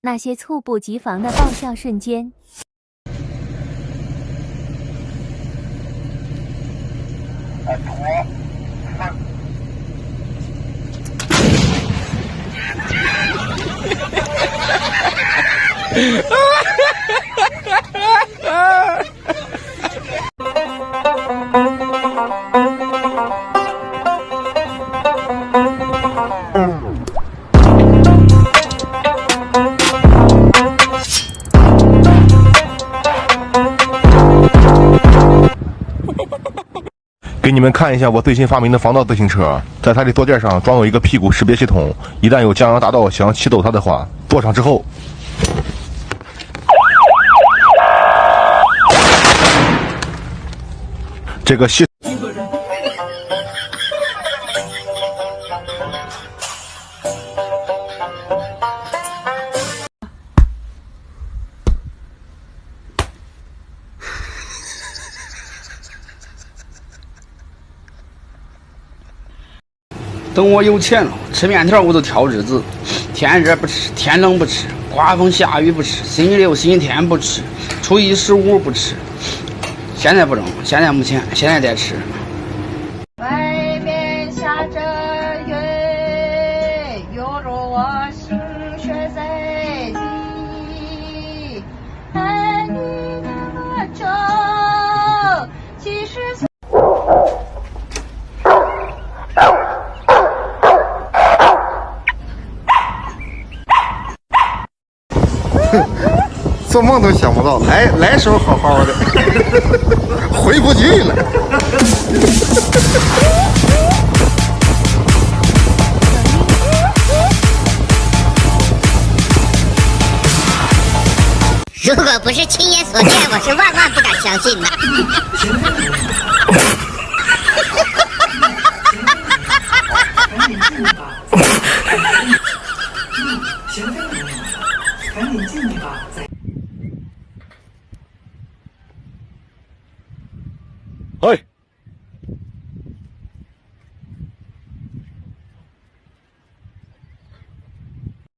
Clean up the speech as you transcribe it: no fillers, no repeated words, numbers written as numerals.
那些猝不及防的爆笑瞬间。给你们看一下我最新发明的防盗自行车，在它的坐垫上装有一个屁股识别系统，一旦有江洋大盗想要骑走它的话，坐上之后，这个系等我有钱了，吃面条我都挑日子，天热不吃，天冷不吃，刮风下雨不吃，星期六星期天不吃，初一十五不吃。现在不中，现在没钱，现在得吃。外面下着雨，犹如我心血在滴。爱你那么久，其实。做梦都想不到，来时候好好的，回不去了。如果不是亲眼所见，我是万万不敢相信的。赶紧进去吧，哎。